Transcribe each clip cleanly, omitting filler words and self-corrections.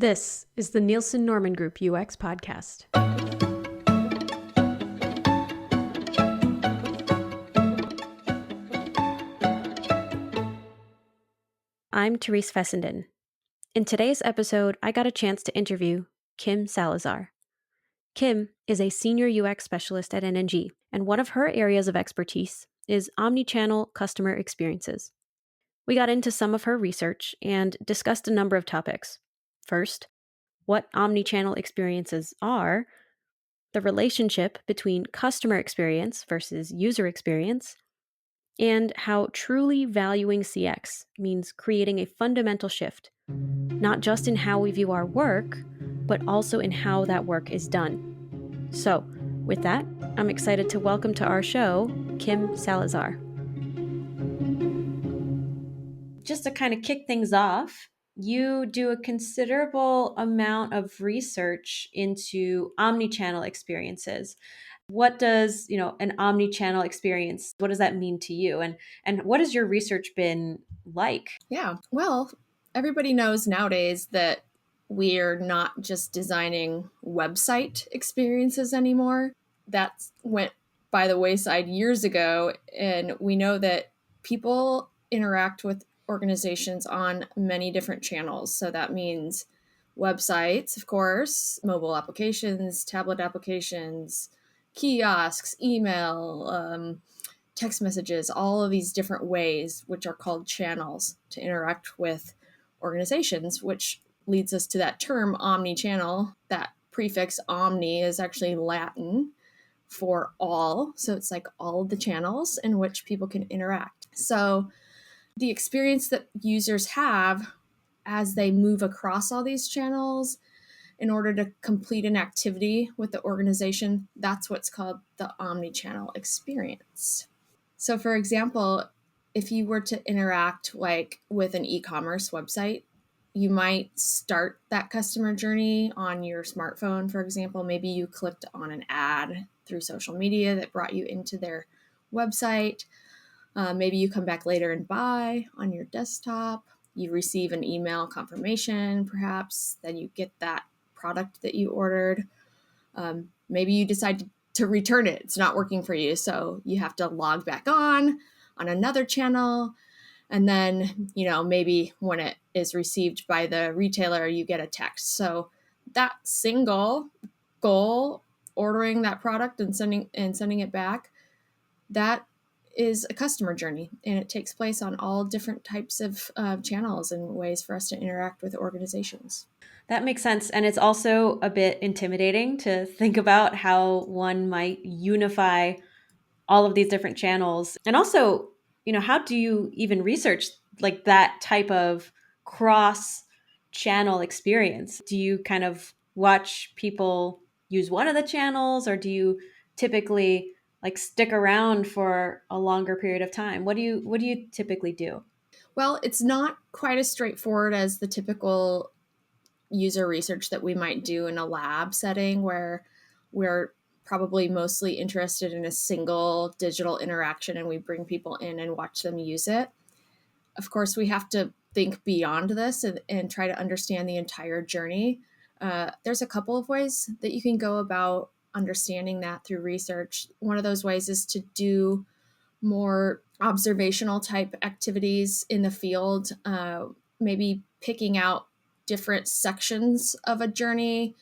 This is the Nielsen Norman Group UX podcast. I'm Therese Fessenden. In today's episode, I got a chance to interview Kim Salazar. Kim is a senior UX specialist at NNG, and one of her areas of expertise is omnichannel customer experiences. We got into some of her research and discussed a number of topics. First, what omnichannel experiences are, the relationship between customer experience versus user experience, and how truly valuing CX means creating a fundamental shift, not just in how we view our work, but also in how that work is done. So, with that, I'm excited to welcome to our show, Kim Salazar. Just to kind of kick things off, you do a considerable amount of research into omnichannel experiences. What does, an omnichannel experience, what does that mean to you? And what has your research been like? Yeah, well, everybody knows nowadays that we're not just designing website experiences anymore. That went by the wayside years ago, and we know that people interact with organizations on many different channels. So that means websites, of course, mobile applications, tablet applications, kiosks, email, text messages, all of these different ways, which are called channels to interact with organizations, which leads us to that term omnichannel. That prefix omni is actually Latin for all. So it's like all the channels in which people can interact. So the experience that users have as they move across all these channels in order to complete an activity with the organization, that's what's called the omnichannel experience. So for example, if you were to interact like with an e-commerce website, you might start that customer journey on your smartphone. For example, maybe you clicked on an ad through social media that brought you into their website. Maybe you come back later and buy on your desktop. You receive an email confirmation, perhaps, then you get that product that you ordered. Maybe you decide to return it. It's not working for you. So you have to log back on another channel. And then, maybe when it is received by the retailer, you get a text. So that single goal, ordering that product and sending it back, that is a customer journey. And it takes place on all different types of channels and ways for us to interact with organizations. That makes sense. And it's also a bit intimidating to think about how one might unify all of these different channels. And also, how do you even research like that type of cross channel experience? Do you kind of watch people use one of the channels, or do you typically like stick around for a longer period of time? What do you typically do? Well, it's not quite as straightforward as the typical user research that we might do in a lab setting, where we're probably mostly interested in a single digital interaction and we bring people in and watch them use it. Of course, we have to think beyond this and try to understand the entire journey. There's a couple of ways that you can go about understanding that through research. One of those ways is to do more observational type activities in the field, maybe picking out different sections of a journey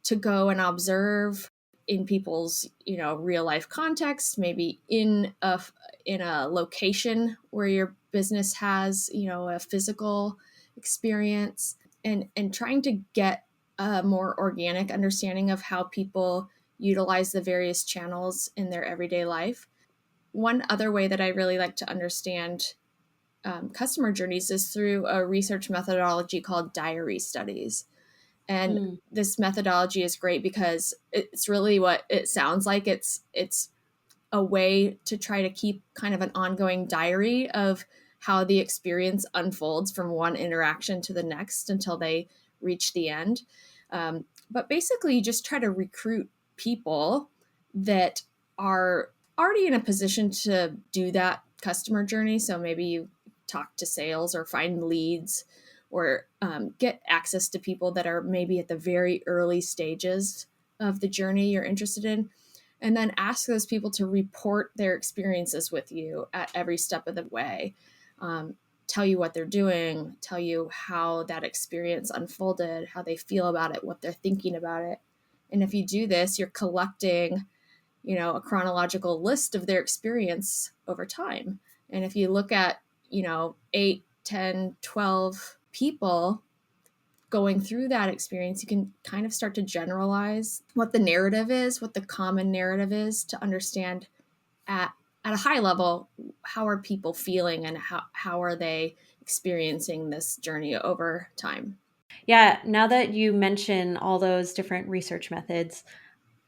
to go and observe in people's, real life context, maybe in a location where your business has, a physical experience, and trying to get a more organic understanding of how people utilize the various channels in their everyday life. One other way that I really like to understand customer journeys is through a research methodology called diary studies. And this methodology is great because it's really what it sounds like. It's a way to try to keep kind of an ongoing diary of how the experience unfolds from one interaction to the next until they reach the end. But basically, you just try to recruit people that are already in a position to do that customer journey. So maybe you talk to sales or find leads or get access to people that are maybe at the very early stages of the journey you're interested in, and then ask those people to report their experiences with you at every step of the way. Tell you what they're doing, tell you how that experience unfolded, how they feel about it, what they're thinking about it. And if you do this, you're collecting, a chronological list of their experience over time. And if you look at, 8, 10, 12 people going through that experience, you can kind of start to generalize what the narrative is, what the common narrative is, to understand at a high level, how are people feeling and how are they experiencing this journey over time. Yeah, now that you mention all those different research methods,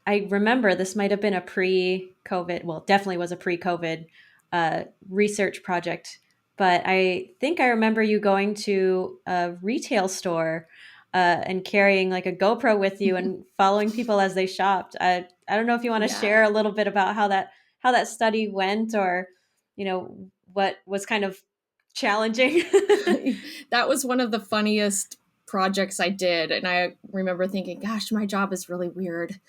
I remember this might have been a pre-COVID, well, definitely was a pre-COVID research project, but I think I remember you going to a retail store and carrying like a GoPro with you and following people as they shopped. I don't know if you want to share Yeah. a little bit about how that study went, or what was kind of challenging. That was one of the funniest projects I did. And I remember thinking, gosh, my job is really weird.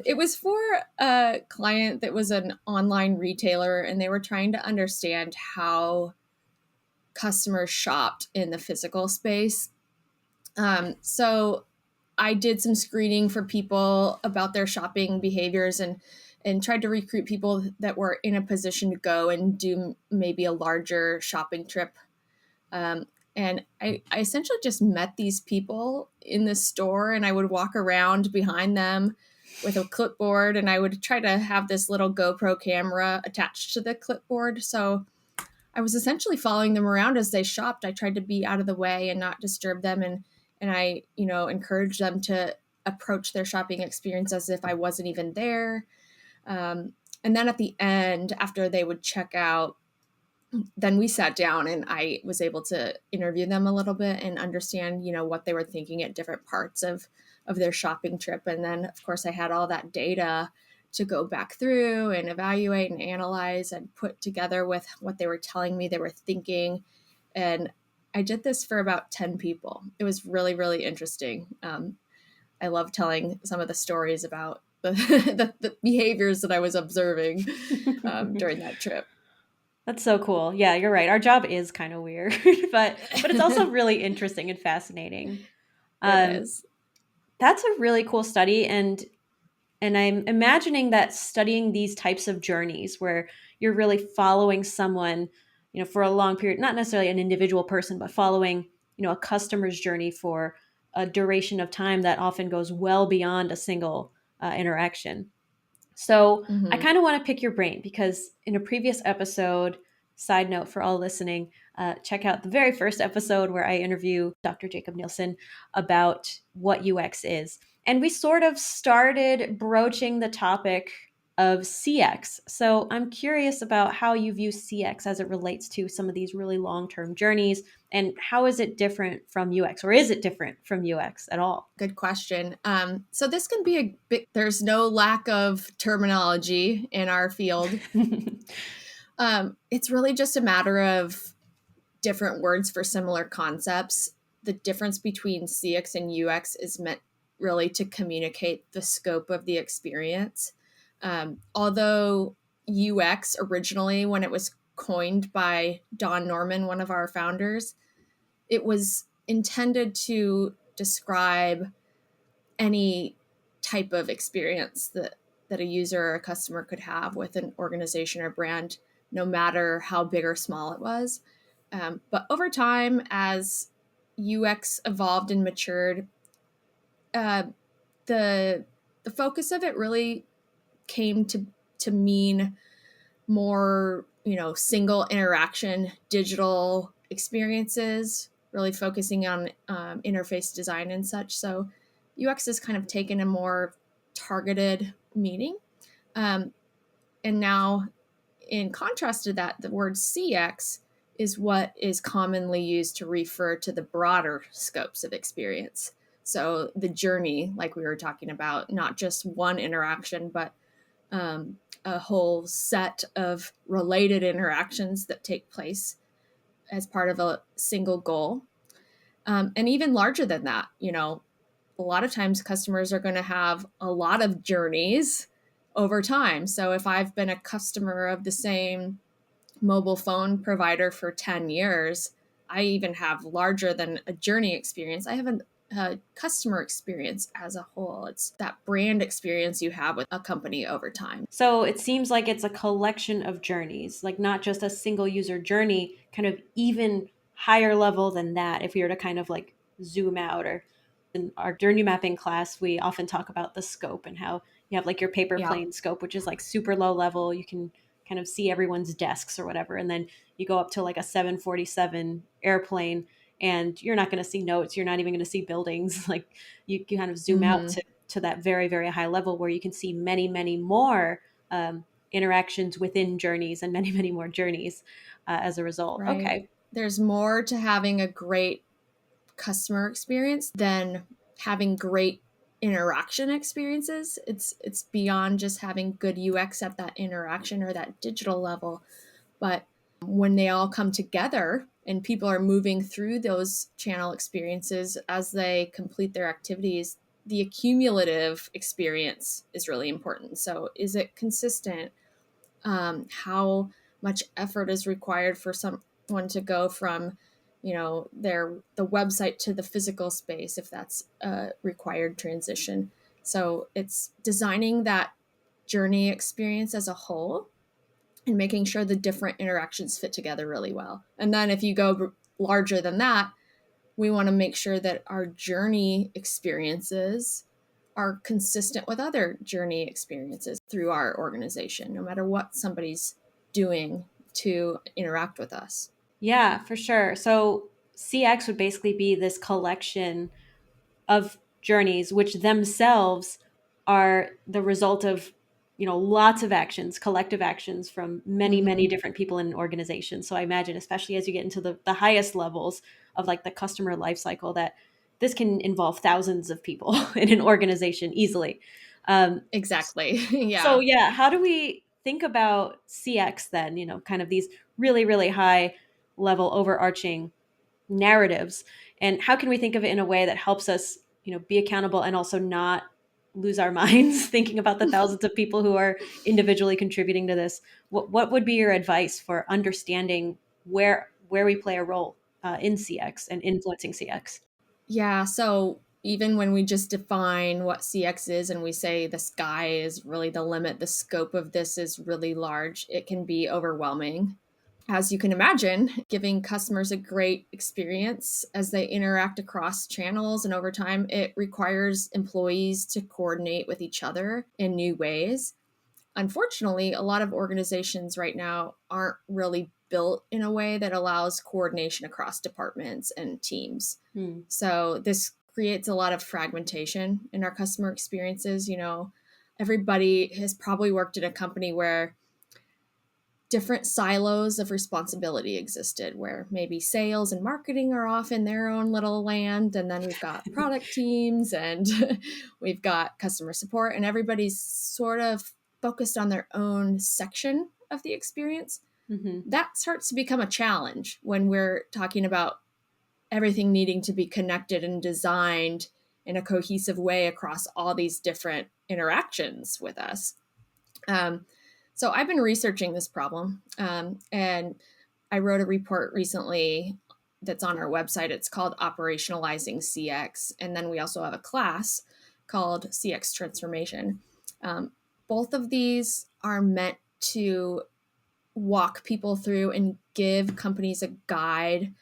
It was for a client that was an online retailer, and they were trying to understand how customers shopped in the physical space. So I did some screening for people about their shopping behaviors, and tried to recruit people that were in a position to go and do maybe a larger shopping trip. And I essentially just met these people in the store, and I would walk around behind them with a clipboard, and I would try to have this little GoPro camera attached to the clipboard. So I was essentially following them around as they shopped. I tried to be out of the way and not disturb them, and I, encouraged them to approach their shopping experience as if I wasn't even there. And then at the end, after they would check out, then we sat down and I was able to interview them a little bit and understand, what they were thinking at different parts of their shopping trip. And then, of course, I had all that data to go back through and evaluate and analyze and put together with what they were telling me they were thinking. And I did this for about 10 people. It was really, really interesting. I love telling some of the stories about the behaviors that I was observing during that trip. That's so cool. Yeah, you're right. Our job is kind of weird, but it's also really interesting and fascinating. It Um, is. that's a really cool study, and I'm imagining that studying these types of journeys where you're really following someone, for a long period, not necessarily an individual person, but following, a customer's journey for a duration of time that often goes well beyond a single interaction. So I Mm-hmm. kind of want to pick your brain because in a previous episode, side note for all listening, check out the very first episode where I interview Dr. Jacob Nielsen about what UX is. And we sort of started broaching the topic of CX. So I'm curious about how you view CX as it relates to some of these really long-term journeys, and how is it different from UX, or is it different from UX at all? Good question. So this can be a bit, there's no lack of terminology in our field. It's really just a matter of different words for similar concepts. The difference between CX and UX is meant really to communicate the scope of the experience. Although UX originally, when it was coined by Don Norman, one of our founders, it was intended to describe any type of experience that a user or a customer could have with an organization or brand, no matter how big or small it was. But over time, as UX evolved and matured, uh, the the focus of it really came to mean more, single interaction digital experiences, really focusing on interface design and such. So UX has kind of taken a more targeted meaning. Um, and now, in contrast to that, the word CX is what is commonly used to refer to the broader scopes of experience. So the journey, like we were talking about, not just one interaction, but a whole set of related interactions that take place as part of a single goal. And even larger than that, a lot of times customers are going to have a lot of journeys over time. So if I've been a customer of the same mobile phone provider for 10 years, I even have larger than a journey experience. I have a customer experience as a whole. It's that brand experience you have with a company over time. So it seems like it's a collection of journeys, like not just a single user journey, kind of even higher level than that. If we were to kind of like zoom out, or in our journey mapping class, we often talk about the scope and how you have like your paper Yeah. plane scope, which is like super low level. You can kind of see everyone's desks or whatever. And then you go up to like a 747 airplane and you're not going to see notes. You're not even going to see buildings. Like you kind of zoom out Mm-hmm. to that very, very high level where you can see many, many more interactions within journeys and many, many more journeys as a result. Right. Okay. There's more to having a great customer experience than having great interaction experiences. It's beyond just having good UX at that interaction or that digital level, but when they all come together and people are moving through those channel experiences as they complete their activities, the accumulative experience is really important. So, is it consistent? How much effort is required for someone to go from the website to the physical space, if that's a required transition. So it's designing that journey experience as a whole and making sure the different interactions fit together really well. And then if you go larger than that, we want to make sure that our journey experiences are consistent with other journey experiences through our organization, no matter what somebody's doing to interact with us. Yeah, for sure. So CX would basically be this collection of journeys, which themselves are the result of lots of actions, collective actions from many, many Mm-hmm. different people in an organization. So I imagine, especially as you get into the highest levels of like the customer life cycle, that this can involve thousands of people in an organization easily. um, Exactly. so Yeah. yeah, how do we think about CX then, kind of these really, really high level overarching narratives, and how can we think of it in a way that helps us be accountable and also not lose our minds thinking about the thousands of people who are individually contributing to this? What would be your advice for understanding where we play a role in CX and influencing CX? Yeah. So even when we just define what CX is and we say the sky is really the limit, the scope of this is really large, it can be overwhelming. As you can imagine, giving customers a great experience as they interact across channels and over time, it requires employees to coordinate with each other in new ways. Unfortunately, a lot of organizations right now aren't really built in a way that allows coordination across departments and teams. Hmm. So this creates a lot of fragmentation in our customer experiences. Everybody has probably worked in a company where different silos of responsibility existed, where maybe sales and marketing are off in their own little land, and then we've got product teams and we've got customer support, and everybody's sort of focused on their own section of the experience. Hmm. That starts to become a challenge when we're talking about everything needing to be connected and designed in a cohesive way across all these different interactions with us. Um, so I've been researching this problem, and I wrote a report recently that's on our website. It's called Operationalizing CX, and then we also have a class called CX Transformation. Um, Both of these are meant to walk people through and give companies a guide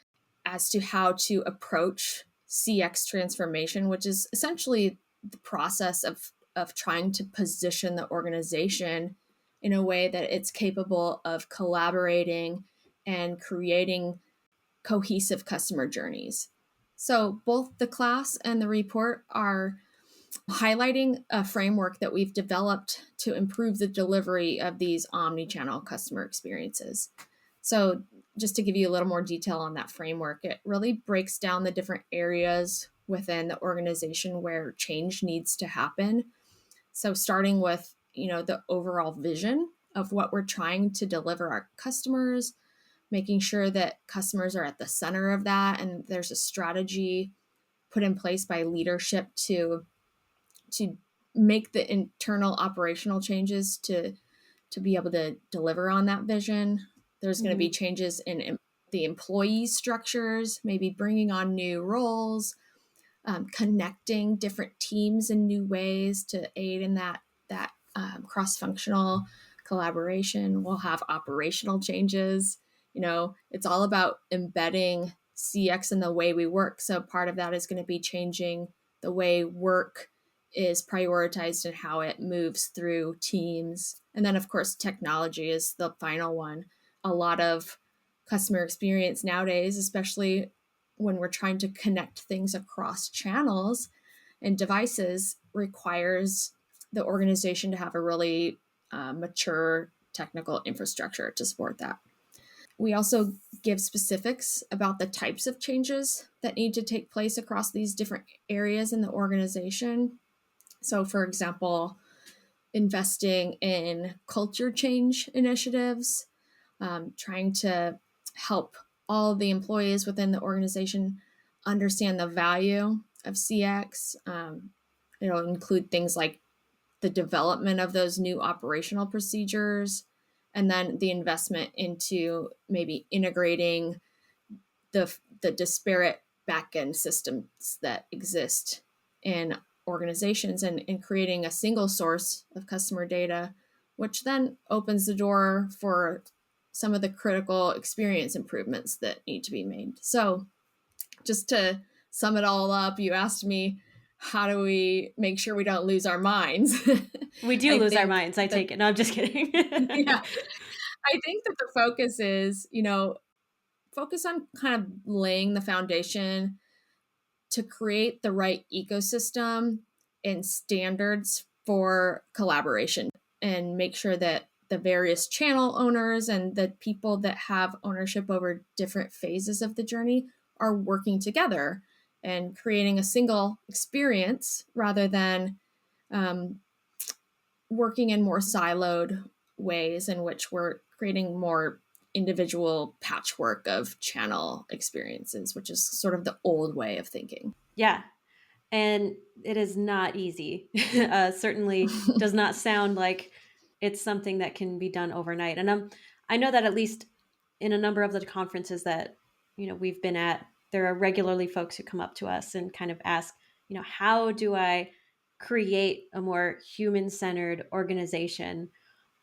as to how to approach CX transformation, which is essentially the process of trying to position the organization in a way that it's capable of collaborating and creating cohesive customer journeys. So, both the class and the report are highlighting a framework that we've developed to improve the delivery of these omni-channel customer experiences. So, just to give you a little more detail on that framework, it really breaks down the different areas within the organization where change needs to happen. So, starting with, the overall vision of what we're trying to deliver our customers, making sure that customers are at the center of that, and there's a strategy put in place by leadership to make the internal operational changes to be able to deliver on that vision. There's going to be changes in the employee structures, maybe bringing on new roles, connecting different teams in new ways to aid in that cross-functional collaboration. We'll have operational changes. It's all about embedding CX in the way we work. So part of that is going to be changing the way work is prioritized and how it moves through teams. And then, of course, technology is the final one. A lot of customer experience nowadays, especially when we're trying to connect things across channels and devices, requires the organization to have a really mature technical infrastructure to support that. We also give specifics about the types of changes that need to take place across these different areas in the organization. So, for example, investing in culture change initiatives, trying to help all the employees within the organization understand the value of CX. It'll include things like the development of those new operational procedures, and then the investment into maybe integrating the disparate backend systems that exist in organizations and creating a single source of customer data, which then opens the door for some of the critical experience improvements that need to be made. So just to sum it all up, you asked me, how do we make sure we don't lose our minds? We do I lose our think minds, I take it. No, I'm just kidding. yeah, I think that the focus is, focus on kind of laying the foundation to create the right ecosystem and standards for collaboration, and make sure that the various channel owners and the people that have ownership over different phases of the journey are working together and creating a single experience rather than working in more siloed ways in which we're creating more individual patchwork of channel experiences, which is sort of the old way of thinking. Yeah. And it is not easy. Certainly does not sound like it's something that can be done overnight. And I know that at least in a number of the conferences that we've been at, there are regularly folks who come up to us and kind of ask, how do I create a more human-centered organization?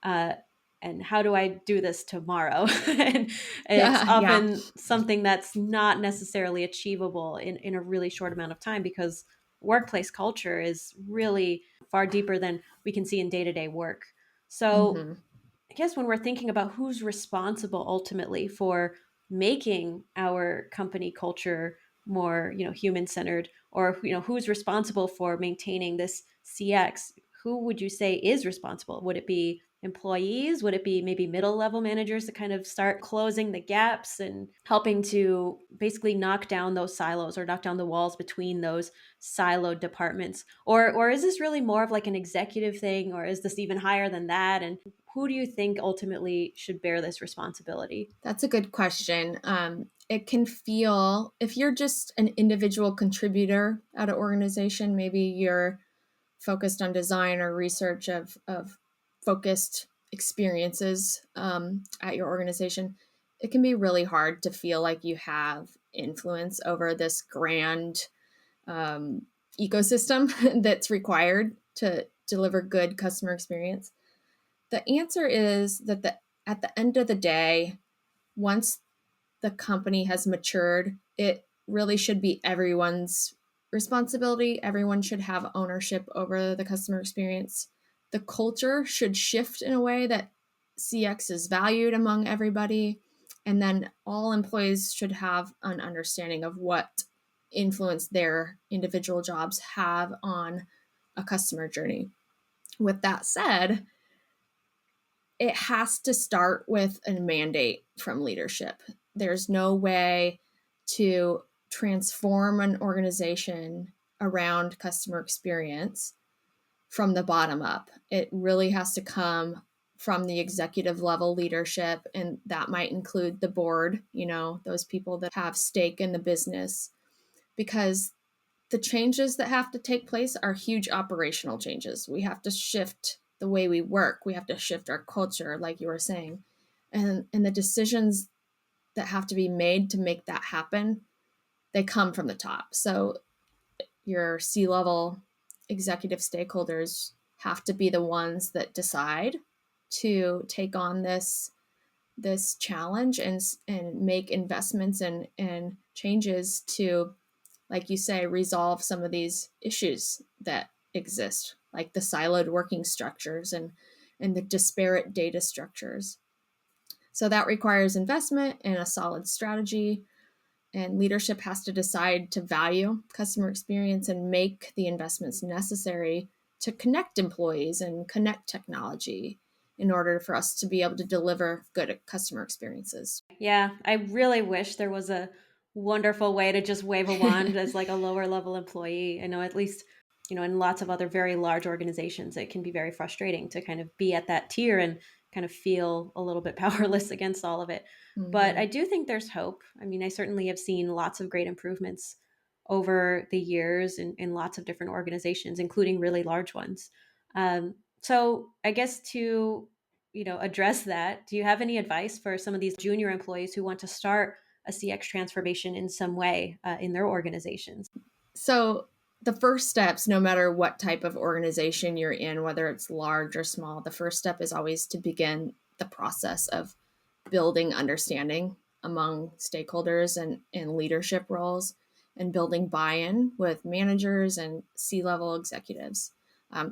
And how do I do this tomorrow? And it's Yeah, yeah. often something that's not necessarily achievable in a really short amount of time, because workplace culture is really far deeper than we can see in day-to-day work. So Mm-hmm. I guess when we're thinking about who's responsible ultimately for making our company culture more, human-centered, or who's responsible for maintaining this CX, who would you say is responsible? Would it be employees? Would it be maybe middle level managers to kind of start closing the gaps and helping to basically knock down those silos or knock down the walls between those siloed departments? Or is this really more of like an executive thing, or is this even higher than that? And who do you think ultimately should bear this responsibility? That's a good question. It can feel, if you're just an individual contributor at an organization, maybe you're focused on design or research of focused experiences at your organization, it can be really hard to feel like you have influence over this grand ecosystem that's required to deliver good customer experience. The answer is that at the end of the day, once the company has matured, it really should be everyone's responsibility. Everyone should have ownership over the customer experience. The culture should shift in a way that CX is valued among everybody. And then all employees should have an understanding of what influence their individual jobs have on a customer journey. With that said, it has to start with a mandate from leadership. There's no way to transform an organization around customer experience from the bottom up. It really has to come from the executive level leadership, and that might include the board, those people that have stake in the business, because the changes that have to take place are huge operational changes. We have to shift the way we work. We have to shift our culture, like you were saying. And the decisions that have to be made to make that happen, they come from the top. So your C-level executive stakeholders have to be the ones that decide to take on this challenge and make investments and changes to, like you say, resolve some of these issues that exist, like the siloed working structures and the disparate data structures. So that requires investment and a solid strategy, and leadership has to decide to value customer experience and make the investments necessary to connect employees and connect technology in order for us to be able to deliver good customer experiences. Yeah, I really wish there was a wonderful way to just wave a wand as like a lower level employee. I know at least, in lots of other very large organizations, it can be very frustrating to kind of be at that tier and kind of feel a little bit powerless against all of it. But I Mm-hmm. do think there's hope. I mean, I certainly have seen lots of great improvements over the years in lots of different organizations, including really large ones. So I guess to address that, do you have any advice for some of these junior employees who want to start a CX transformation in some way in their organizations? So the first steps, no matter what type of organization you're in, whether it's large or small, the first step is always to begin the process of building understanding among stakeholders and leadership roles, and building buy-in with managers and C-level executives.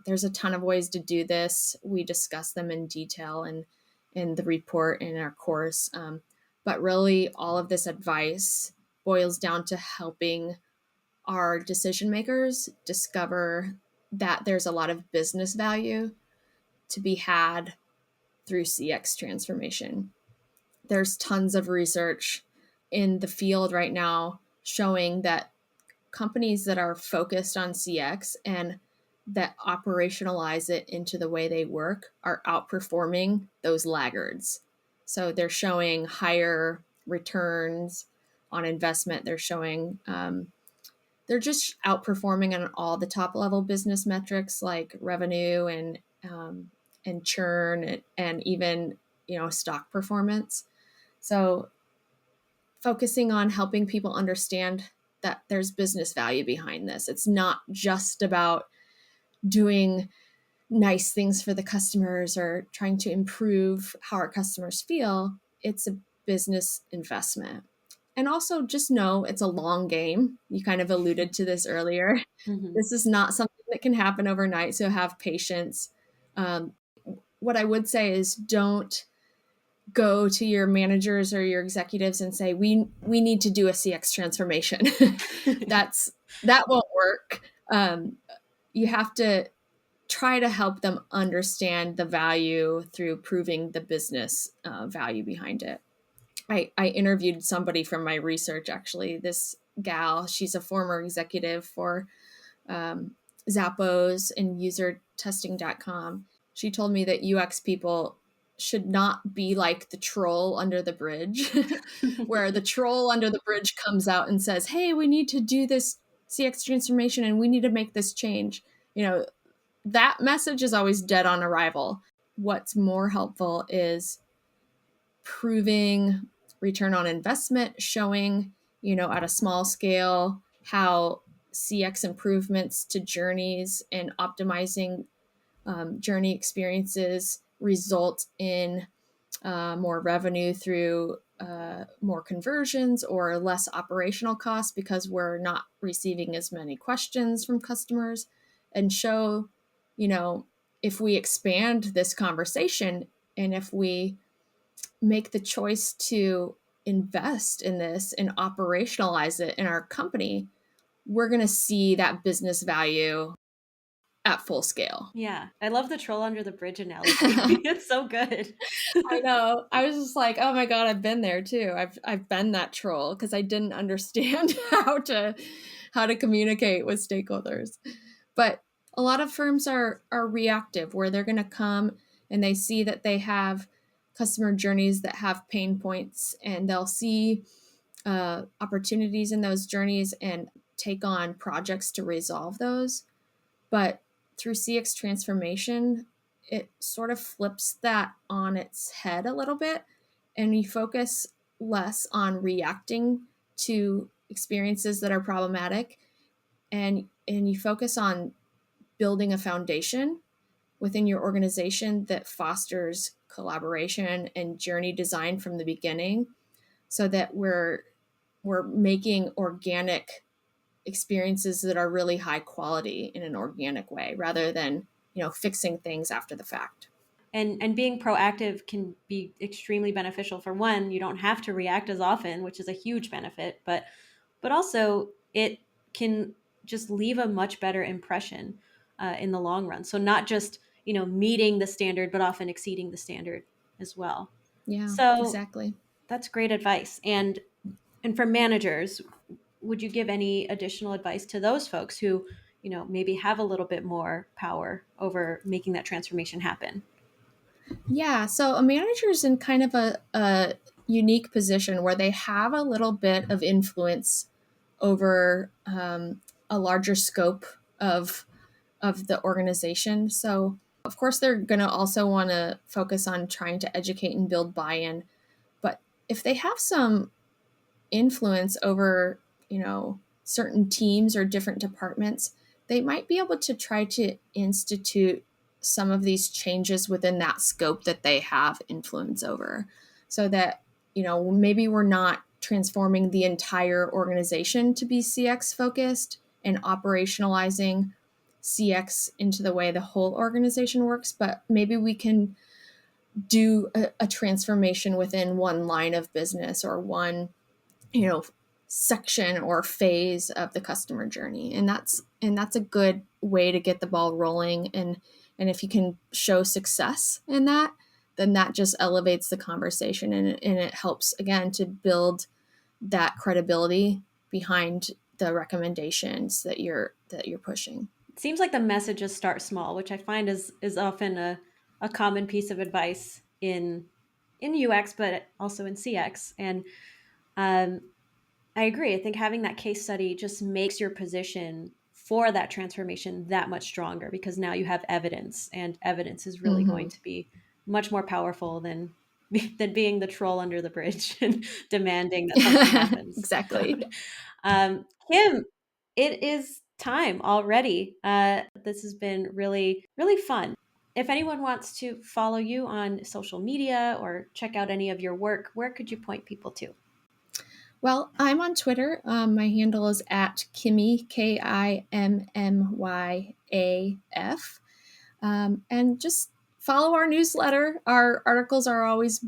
There's a ton of ways to do this. We discuss them in detail in the report in our course. But really, all of this advice boils down to helping our decision makers discover that there's a lot of business value to be had through CX transformation. There's tons of research in the field right now showing that companies that are focused on CX and that operationalize it into the way they work are outperforming those laggards. So they're showing higher returns on investment. They're just outperforming on all the top level business metrics like revenue and churn and even stock performance. So focusing on helping people understand that there's business value behind this. It's not just about doing nice things for the customers or trying to improve how our customers feel. It's a business investment. And also just know it's a long game. You kind of alluded to this earlier. Hmm. This is not something that can happen overnight, so have patience. What I would say is don't go to your managers or your executives and say we need to do a CX transformation. That won't work. You have to try to help them understand the value through proving the business value behind it. I interviewed somebody from my research, actually. This gal, she's a former executive for Zappos and usertesting.com. She told me that UX people should not be like the troll under the bridge, where the troll under the bridge comes out and says, hey, we need to do this CX transformation and we need to make this change. That message is always dead on arrival. What's more helpful is proving return on investment, showing, at a small scale how CX improvements to journeys and optimizing journey experiences result in more revenue through more conversions or less operational costs because we're not receiving as many questions from customers, and show, if we expand this conversation and if we make the choice to invest in this and operationalize it in our company, we're going to see that business value at full scale. Yeah, I love the troll under the bridge analogy. It's so good. I know. I was just like, oh my God, I've been there too. I've been that troll because I didn't understand how to communicate with stakeholders. But a lot of firms are reactive, where they're going to come and they see that they have customer journeys that have pain points, and they'll see opportunities in those journeys and take on projects to resolve those. But through CX transformation, it sort of flips that on its head a little bit, and you focus less on reacting to experiences that are problematic, and you focus on building a foundation within your organization that fosters collaboration and journey design from the beginning, so that we're making organic experiences that are really high quality in an organic way, rather than fixing things after the fact. And being proactive can be extremely beneficial. For one, you don't have to react as often, which is a huge benefit, but also it can just leave a much better impression in the long run. So not just meeting the standard, but often exceeding the standard as well. Yeah, So exactly. that's great advice. And for managers, would you give any additional advice to those folks who maybe have a little bit more power over making that transformation happen? Yeah, so a manager is in kind of a unique position where they have a little bit of influence over a larger scope of the organization. So of course they're going to also want to focus on trying to educate and build buy-in. But if they have some influence over, certain teams or different departments, they might be able to try to institute some of these changes within that scope that they have influence over, so that, maybe we're not transforming the entire organization to be CX focused and operationalizing CX into the way the whole organization works, but maybe we can do a transformation within one line of business or one section or phase of the customer journey, and that's a good way to get the ball rolling. And if you can show success in that, then that just elevates the conversation, and it helps again to build that credibility behind the recommendations that you're pushing. It seems like the messages start small, which I find is often a common piece of advice in UX, but also in CX. And I agree. I think having that case study just makes your position for that transformation that much stronger, because now you have evidence, and evidence is really going to be much more powerful than being the troll under the bridge and demanding that something happens. Exactly. Kim, it is time already. This has been really, really fun. If anyone wants to follow you on social media or check out any of your work, where could you point people to? Well, I'm on Twitter. My handle is at Kimmyaf, and just follow our newsletter. Our articles are always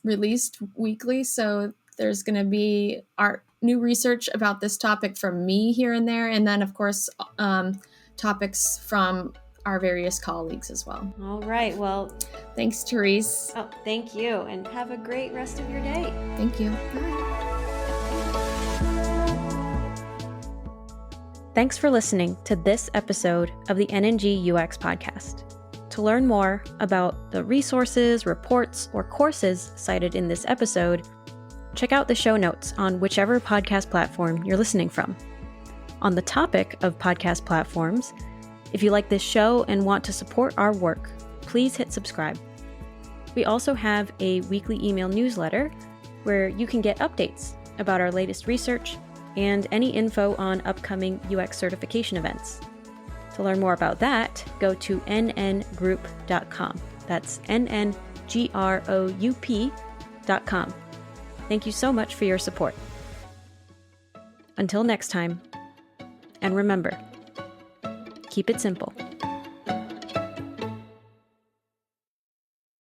released weekly, so there's going to be our new research about this topic from me here and there, and then of course topics from our various colleagues as well. All right. Well, thanks, Therese. Oh, thank you, and have a great rest of your day. Thank you. Bye. Thanks for listening to this episode of the NNG UX podcast. To learn more about the resources, reports, or courses cited in this episode, check out the show notes on whichever podcast platform you're listening from. On the topic of podcast platforms, if you like this show and want to support our work, please hit subscribe. We also have a weekly email newsletter where you can get updates about our latest research and any info on upcoming UX certification events. To learn more about that, go to nngroup.com. That's nngroup.com. Thank you so much for your support. Until next time, and remember, keep it simple.